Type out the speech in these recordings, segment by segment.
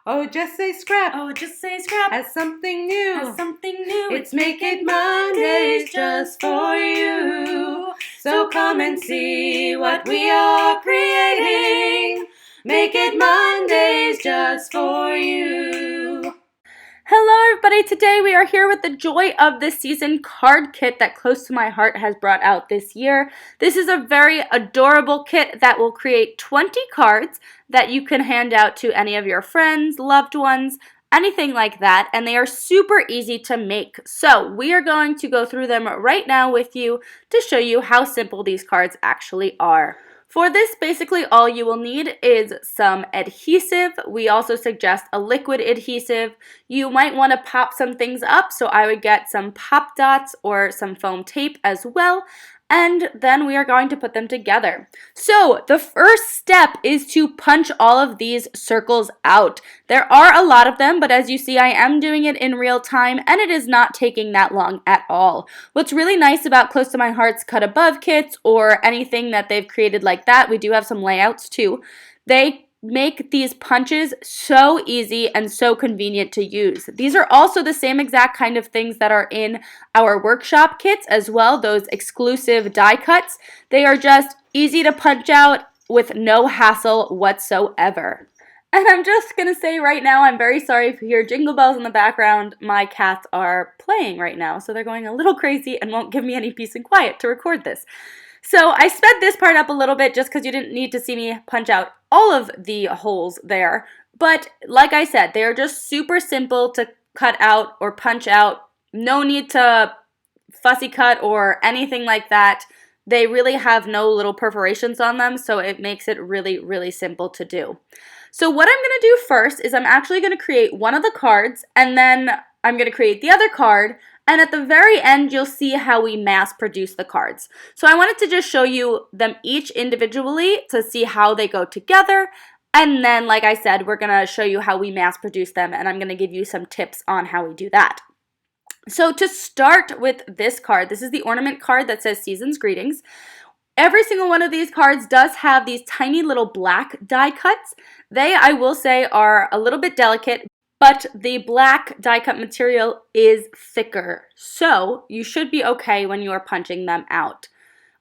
Oh, just say scrap. Oh, just say scrap. As something new. As something new. It's Make It Mondays just for you. So come and see what we are creating. Make It Mondays just for you. Hello everybody, today we are here with the Joy of the Season card kit that Close to My Heart has brought out this year. This is a very adorable kit that will create 20 cards that you can hand out to any of your friends, loved ones, anything like that, and they are super easy to make. So we are going to go through them right now with you to show you how simple these cards actually are. For this, basically all you will need is some adhesive. We also suggest a liquid adhesive. You might want to pop some things up, so I would get some pop dots or some foam tape as well. And then we are going to put them together. So the first step is to punch all of these circles out. There are a lot of them, but as you see, I am doing it in real time and it is not taking that long at all. What's really nice about Close to My Heart's cut above kits or anything that they've created like that, we do have some layouts too, they make these punches so easy and so convenient to use. These are also the same exact kind of things that are in our workshop kits as well, those exclusive die cuts. They are just easy to punch out with no hassle whatsoever. And I'm just going to say right now, I'm very sorry if you hear jingle bells in the background. My cats are playing right now, so they're going a little crazy and won't give me any peace and quiet to record this. So I sped this part up a little bit just because you didn't need to see me punch out all of the holes there. But like I said, they're just super simple to cut out or punch out. No need to fussy cut or anything like that. They really have no little perforations on them, so it makes it really, really simple to do. So what I'm going to do first is I'm actually going to create one of the cards, and then I'm going to create the other card, and at the very end, you'll see how we mass produce the cards. So I wanted to just show you them each individually to see how they go together. And then, like I said, we're going to show you how we mass produce them, and I'm going to give you some tips on how we do that. So to start with this card, this is the ornament card that says Season's Greetings. Every single one of these cards does have these tiny little black die cuts. They, I will say, are a little bit delicate, but the black die cut material is thicker, so you should be okay when you are punching them out.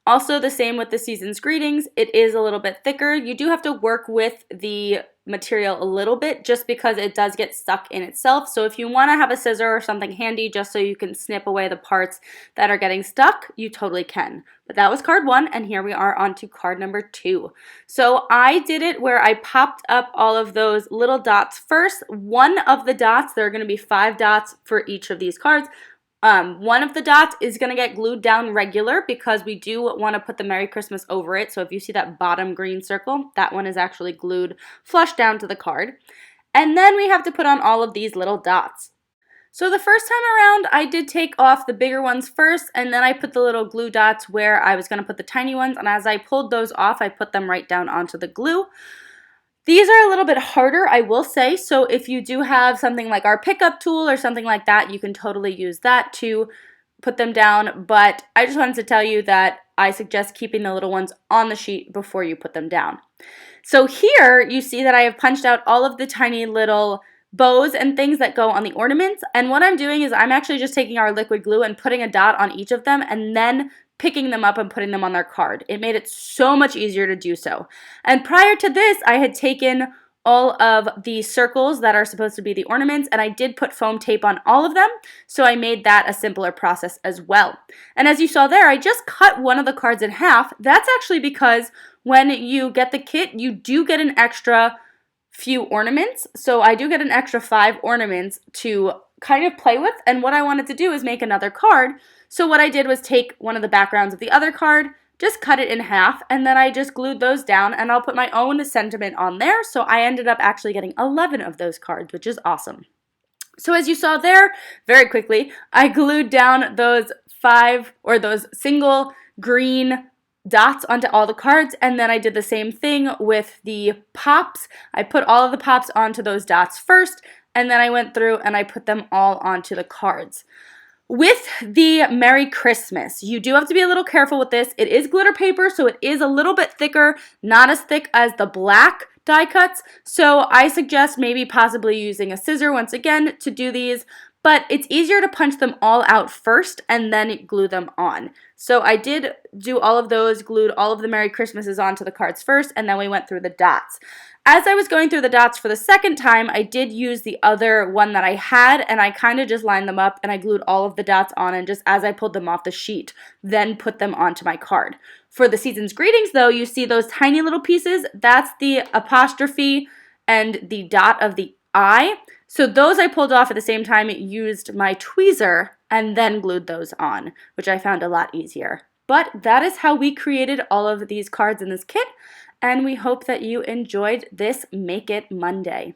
Also, the same with the Season's Greetings, it is a little bit thicker. You do have to work with the material a little bit just because it does get stuck in itself. So if you want to have a scissor or something handy just so you can snip away the parts that are getting stuck, you totally can. But that was card 1, and here we are on to card number 2. So I did it where I popped up all of those little dots first. One of the dots, there are going to be 5 dots for each of these cards. One of the dots is going to get glued down regular because we do want to put the Merry Christmas over it. So if you see that bottom green circle, that one is actually glued flush down to the card. And then we have to put on all of these little dots. So the first time around, I did take off the bigger ones first, and then I put the little glue dots where I was going to put the tiny ones. And as I pulled those off, I put them right down onto the glue. These are a little bit harder, I will say, so if you do have something like our pickup tool or something like that, you can totally use that to put them down, but I just wanted to tell you that I suggest keeping the little ones on the sheet before you put them down. So here you see that I have punched out all of the tiny little bows and things that go on the ornaments, and what I'm doing is I'm actually just taking our liquid glue and putting a dot on each of them and then picking them up and putting them on their card. It made it so much easier to do so. And prior to this, I had taken all of the circles that are supposed to be the ornaments, and I did put foam tape on all of them, so I made that a simpler process as well. And as you saw there, I just cut one of the cards in half. That's actually because when you get the kit, you do get an extra few ornaments. So I do get an extra 5 ornaments to kind of play with, and what I wanted to do is make another card. So what I did was take one of the backgrounds of the other card, just cut it in half, and then I just glued those down, and I'll put my own sentiment on there. So I ended up actually getting 11 of those cards, which is awesome. So as you saw there, very quickly, I glued down those 5 or those single green dots onto all the cards, and then I did the same thing with the pops. I put all of the pops onto those dots first, and then I went through and I put them all onto the cards. With the Merry Christmas, you do have to be a little careful with this. It is glitter paper, so it is a little bit thicker, not as thick as the black die cuts, so I suggest maybe possibly using a scissor once again to do these, but it's easier to punch them all out first and then glue them on. So I did do all of those, glued all of the Merry Christmases onto the cards first, and then we went through the dots. As I was going through the dots for the second time, I did use the other one that I had, and I kind of just lined them up and I glued all of the dots on, and just as I pulled them off the sheet, then put them onto my card. For the season's greetings though, you see those tiny little pieces, that's the apostrophe and the dot of the I. So those I pulled off at the same time, used my tweezer, and then glued those on, which I found a lot easier. But that is how we created all of these cards in this kit, and we hope that you enjoyed this Make It Monday.